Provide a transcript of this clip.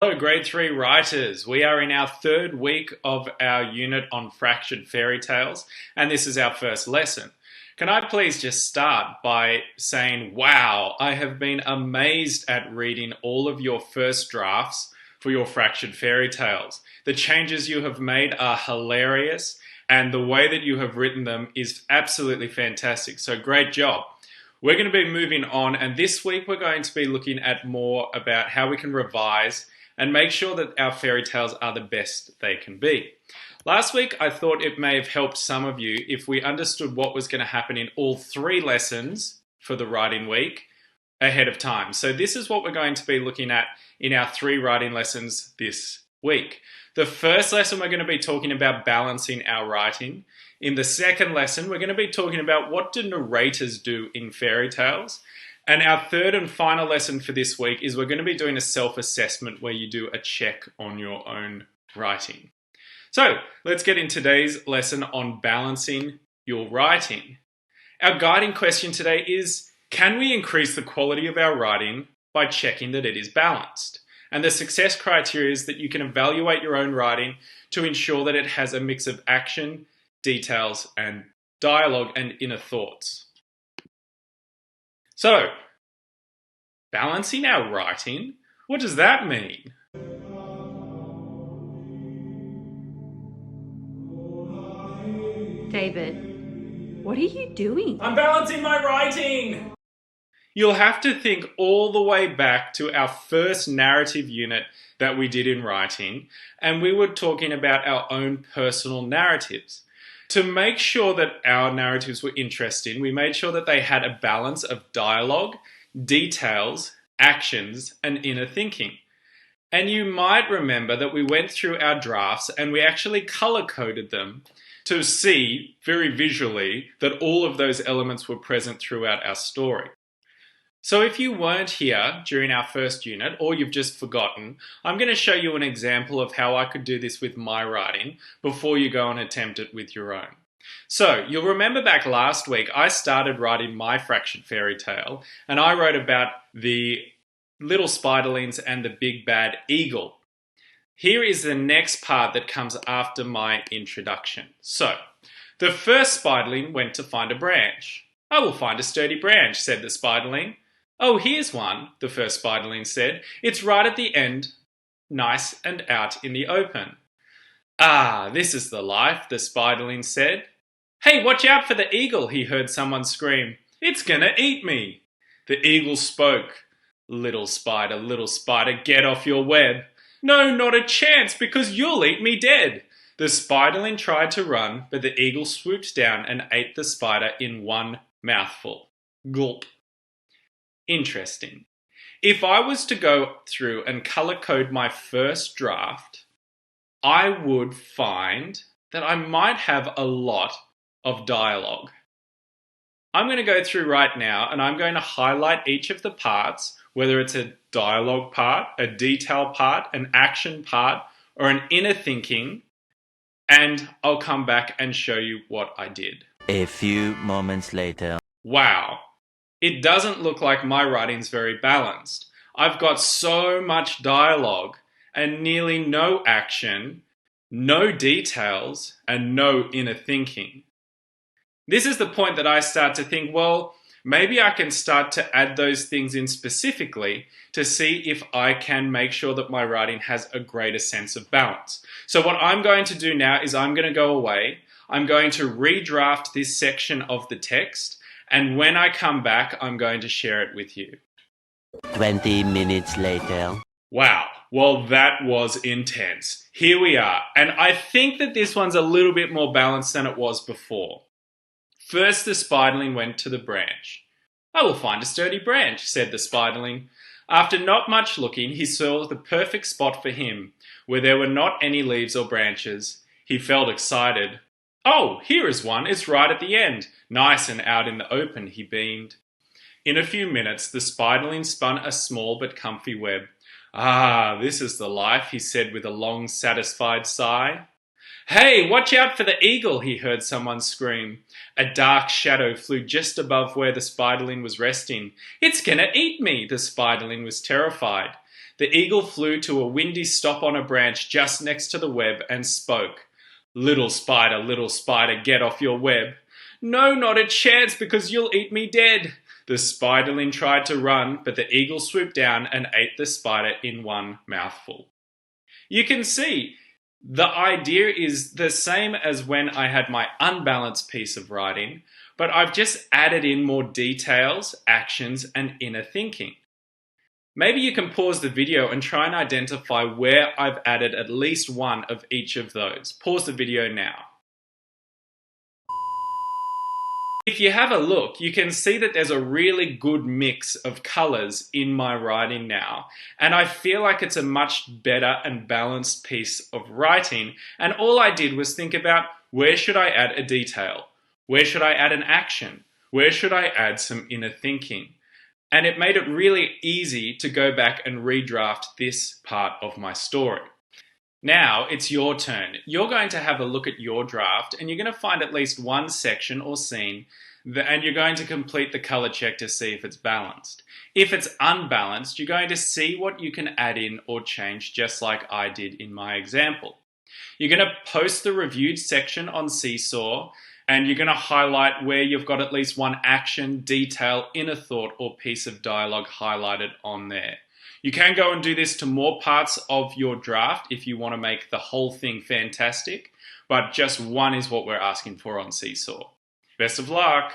Hello, Grade 3 writers. We are in our third week of our unit on fractured fairy tales, and this is our first lesson. Can I please just start by saying, wow, I have been amazed at reading all of your first drafts for your fractured fairy tales. The changes you have made are hilarious, and the way that you have written them is absolutely fantastic. So great job. We're going to be moving on, and this week we're going to be looking at more about how we can revise and make sure that our fairy tales are the best they can be. Last week, I thought it may have helped some of you if we understood what was going to happen in all three lessons for the writing week ahead of time. So this is what we're going to be looking at in our three writing lessons this week. The first lesson, we're going to be talking about balancing our writing. In the second lesson, we're going to be talking about what do narrators do in fairy tales. And our third and final lesson for this week is we're going to be doing a self-assessment where you do a check on your own writing. So let's get in today's lesson on balancing your writing. Our guiding question today is, can we increase the quality of our writing by checking that it is balanced? And the success criteria is that you can evaluate your own writing to ensure that it has a mix of action, details, and dialogue and inner thoughts. So, balancing our writing, what does that mean? David, what are you doing? I'm balancing my writing! You'll have to think all the way back to our first narrative unit that we did in writing, and we were talking about our own personal narratives. To make sure that our narratives were interesting, we made sure that they had a balance of dialogue, details, actions, and inner thinking. And you might remember that we went through our drafts and we actually color-coded them to see very visually that all of those elements were present throughout our story. So if you weren't here during our first unit, or you've just forgotten, I'm going to show you an example of how I could do this with my writing before you go and attempt it with your own. So you'll remember back last week, I started writing my fractured fairy tale, and I wrote about the little spiderlings and the big bad eagle. Here is the next part that comes after my introduction. So, the first spiderling went to find a branch. I will find a sturdy branch, said the spiderling. Oh, here's one, the first spiderling said. It's right at the end, nice and out in the open. Ah, this is the life, the spiderling said. Hey, watch out for the eagle, he heard someone scream. It's gonna eat me. The eagle spoke. Little spider, get off your web. No, not a chance, because you'll eat me dead. The spiderling tried to run, but the eagle swooped down and ate the spider in one mouthful. Gulp. Interesting. If I was to go through and color code my first draft, I would find that I might have a lot of dialogue. I'm going to go through right now and I'm going to highlight each of the parts, whether it's a dialogue part, a detail part, an action part, or an inner thinking, and I'll come back and show you what I did. A few moments later. Wow, it doesn't look like my writing's very balanced. I've got so much dialogue and nearly no action, no details, and no inner thinking. This is the point that I start to think, well, maybe I can start to add those things in specifically to see if I can make sure that my writing has a greater sense of balance. So what I'm going to do now is I'm going to go away. I'm going to redraft this section of the text, and when I come back, I'm going to share it with you. 20 minutes later. Wow, well that was intense. Here we are, and I think that this one's a little bit more balanced than it was before. First, the spiderling went to the branch. I will find a sturdy branch, said the spiderling. After not much looking, he saw the perfect spot for him, where there were not any leaves or branches. He felt excited. Oh, here is one. It's right at the end. Nice and out in the open, he beamed. In a few minutes, the spiderling spun a small but comfy web. Ah, this is the life, he said with a long, satisfied sigh. Hey, watch out for the eagle, he heard someone scream. A dark shadow flew just above where the spiderling was resting. It's gonna eat me, the spiderling was terrified. The eagle flew to a windy stop on a branch just next to the web and spoke. Little spider, get off your web. No, not a chance, because you'll eat me dead. The spiderling tried to run, but the eagle swooped down and ate the spider in one mouthful. You can see the idea is the same as when I had my unbalanced piece of writing, but I've just added in more details, actions, and inner thinking. Maybe you can pause the video and try and identify where I've added at least one of each of those. Pause the video now. If you have a look, you can see that there's a really good mix of colors in my writing now, and I feel like it's a much better and balanced piece of writing, and all I did was think about where should I add a detail? Where should I add an action? Where should I add some inner thinking? And it made it really easy to go back and redraft this part of my story. Now it's your turn. You're going to have a look at your draft and you're going to find at least one section or scene and you're going to complete the color check to see if it's balanced. If it's unbalanced, you're going to see what you can add in or change, just like I did in my example. You're going to post the reviewed section on Seesaw and you're going to highlight where you've got at least one action, detail, inner thought, or piece of dialogue highlighted on there. You can go and do this to more parts of your draft if you want to make the whole thing fantastic, but just one is what we're asking for on Seesaw. Best of luck!